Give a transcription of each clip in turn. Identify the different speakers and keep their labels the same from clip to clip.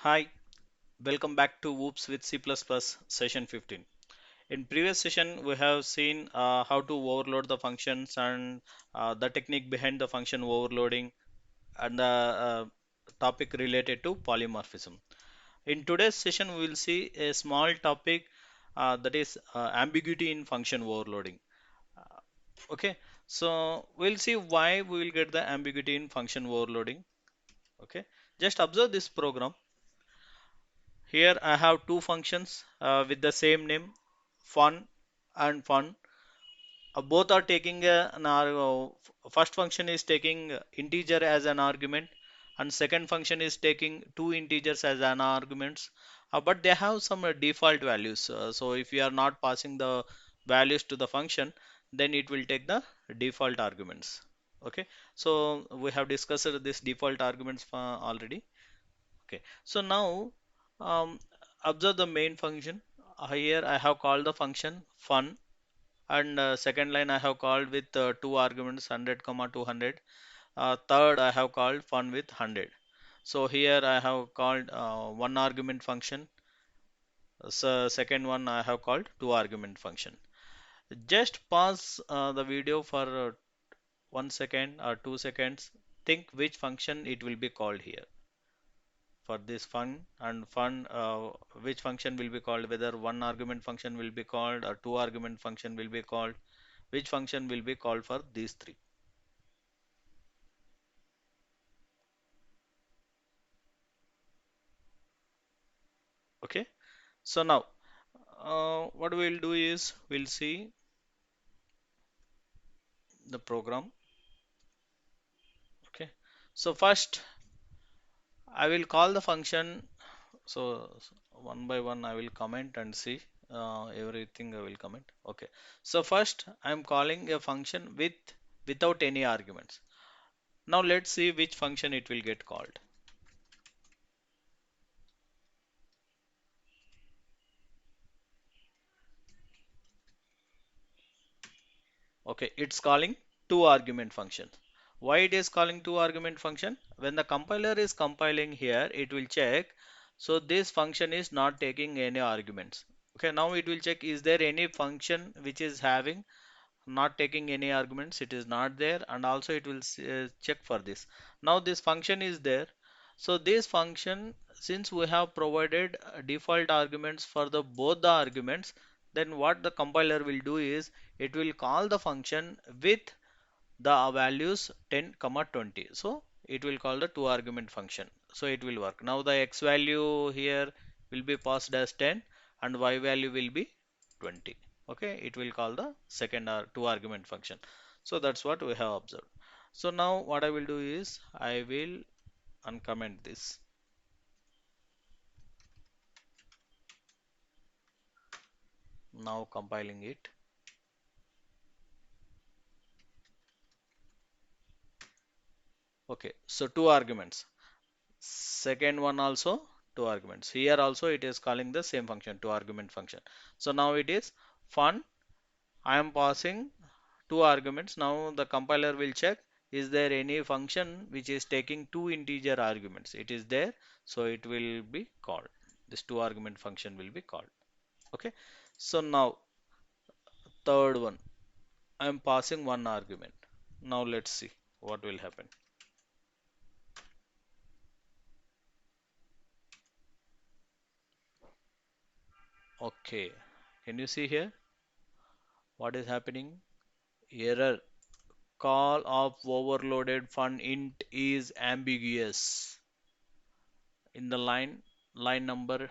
Speaker 1: Hi, welcome back to Whoops with C++ session 15. In previous session, we have seen how to overload the functions and the technique behind the function overloading and the topic related to polymorphism. In today's session, we will see a small topic that is ambiguity in function overloading. Uh, okay, so we'll see why we will get the ambiguity in function overloading. Okay, just observe this program. Here I have two functions with the same name, fun and fun. Both are taking first function is taking integer as an argument, and second function is taking two integers as an arguments. But they have some default values. So if you are not passing the values to the function, then it will take the default arguments. Okay, so we have discussed this default arguments already. Okay, so now um, observe the main function. Here I have called the function fun, and second line I have called with two arguments 100 comma 200. Third I have called fun with 100. So here I have called one argument function. So second one I have called two argument function. Just pause the video for 1 second or 2 seconds. Think which function it will be called here. For this fun and fun, which function will be called, whether one argument function will be called or two argument function will be called, which function will be called for these three. Okay, so now what we'll do is we'll see the program. Okay, so first I will call the function. So one by one I will comment and see everything I will comment. Okay, so first I'm calling a function without any arguments. Now let's see which function it will get called. Okay, it's calling two argument function. Why it is calling two argument function? When the compiler is compiling here, it will check. So this function is not taking any arguments. Okay, now it will check is there any function which is having not taking any arguments, it is not there, and also it will check for this. Now this function is there. So this function, since we have provided default arguments for the both the arguments, then what the compiler will do is it will call the function with the values 10 comma 20. So it will call the two argument function, so it will work. Now the x value here will be passed as 10 and y value will be 20. Okay, it will call the second or two argument function. So that's what we have observed. So now what I will do is I will uncomment this. Now compiling it. Okay, so two arguments. Second one also two arguments. Here also it is calling the same function, two argument function. So now it is fun. I am passing two arguments. Now the compiler will check is there any function which is taking two integer arguments. It is there, so it will be called. This two argument function will be called. Okay. So now third one, I am passing one argument. Now let's see what will happen. Okay. Can you see here what is happening? Error. Call of overloaded fun int is ambiguous. In the line number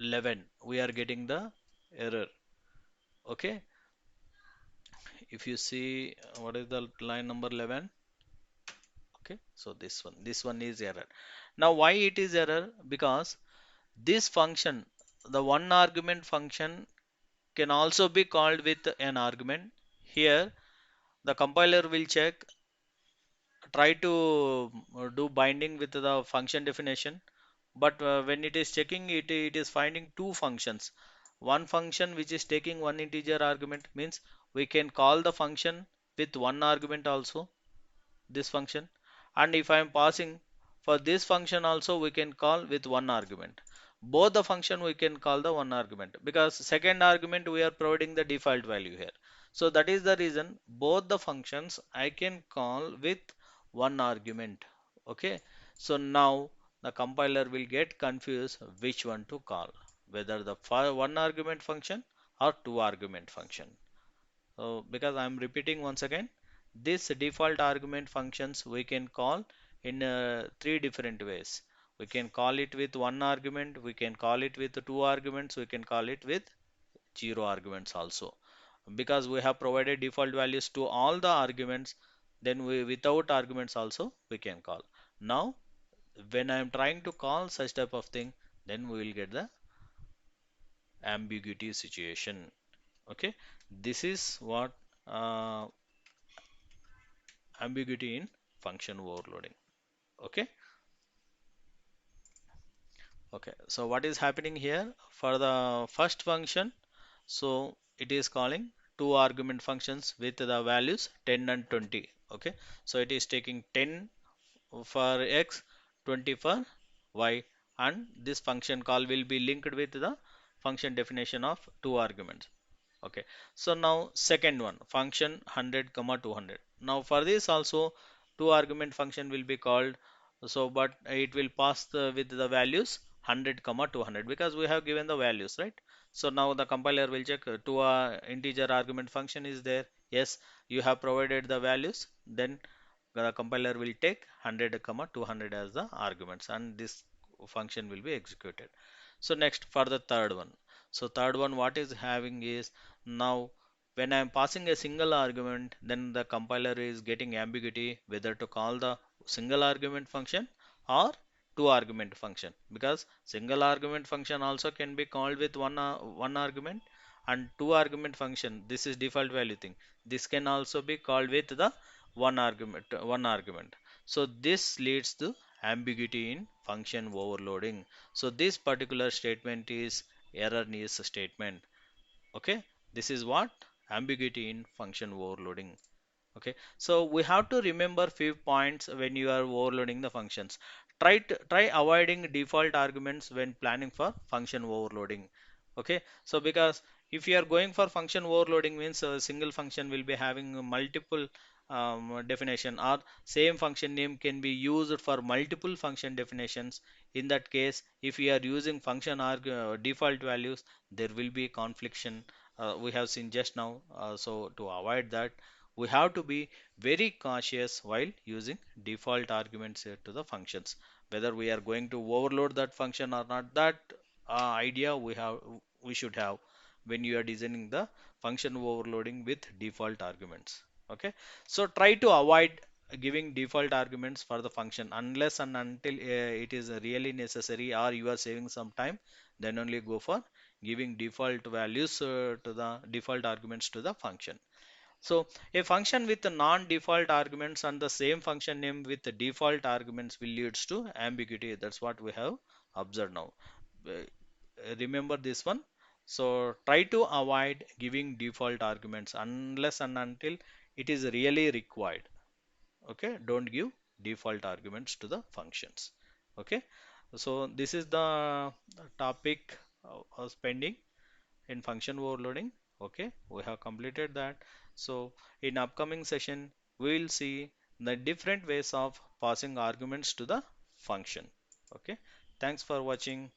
Speaker 1: 11 we are getting the error. Okay, if you see what is the line number 11. Okay, so this one is error. Now why it is error? Because this function, the one argument function, can also be called with an argument. Here the compiler will check, try to do binding with the function definition, but when it is checking it, it is finding two functions. One function which is taking one integer argument, means we can call the function with one argument also, this function. And if I am passing For this function also we can call with one argument. Both the function we can call the one argument, because second argument we are providing the default value here. So that is the reason both the functions I can call with one argument. Okay. So now the compiler will get confused which one to call, whether the one argument function or two argument function. So because I'm repeating once again, this default argument functions we can call in three different ways. We can call it with one argument, we can call it with two arguments, we can call it with zero arguments also. Because we have provided default values to all the arguments, then we without arguments also we can call. Now when I am trying to call such type of thing, then we will get the ambiguity situation. Okay, this is what uh, ambiguity in function overloading. Okay. Okay, so what is happening here for the first function? So it is calling two argument functions with the values 10 and 20. Okay, so it is taking 10 for x, 20 for y, and this function call will be linked with the function definition of two arguments. Okay, so now second one, function 100 comma 200. Now for this also two argument function will be called. So but it will pass with the values 100 comma 200, because we have given the values, right? So now the compiler will check two integer argument function is there. Yes, you have provided the values. Then the compiler will take 100 comma 200 as the arguments, and this function will be executed. So next for the third one. So third one what is having is, now when I am passing a single argument, then the compiler is getting ambiguity whether to call the single argument function or two argument function, because single argument function also can be called with one argument, and two argument function, this is default value thing, this can also be called with the one argument. So this leads to ambiguity in function overloading. So this particular statement is error news statement. Okay, this is what ambiguity in function overloading. Okay, so we have to remember few points when you are overloading the functions. Try avoiding default arguments when planning for function overloading. Okay, so because if you are going for function overloading means a single function will be having multiple definition, or same function name can be used for multiple function definitions. In that case, if we are using function default values, there will be confliction. We have seen just now. So to avoid that, we have to be very cautious while using default arguments here to the functions, whether we are going to overload that function or not. That idea we should have when you are designing the function overloading with default arguments. Okay, so try to avoid giving default arguments for the function unless and until it is really necessary or you are saving some time, then only go for giving default values to the default arguments to the function. So a function with the non-default arguments and the same function name with the default arguments will leads to ambiguity. That's what we have observed now. Uh, Remember this one. So try to avoid giving default arguments unless and until it is really required. Okay, don't give default arguments to the functions. Okay, so this is the topic of pending in function overloading. Okay, we have completed that. So in upcoming session we will see the different ways of passing arguments to the function. Okay, thanks for watching.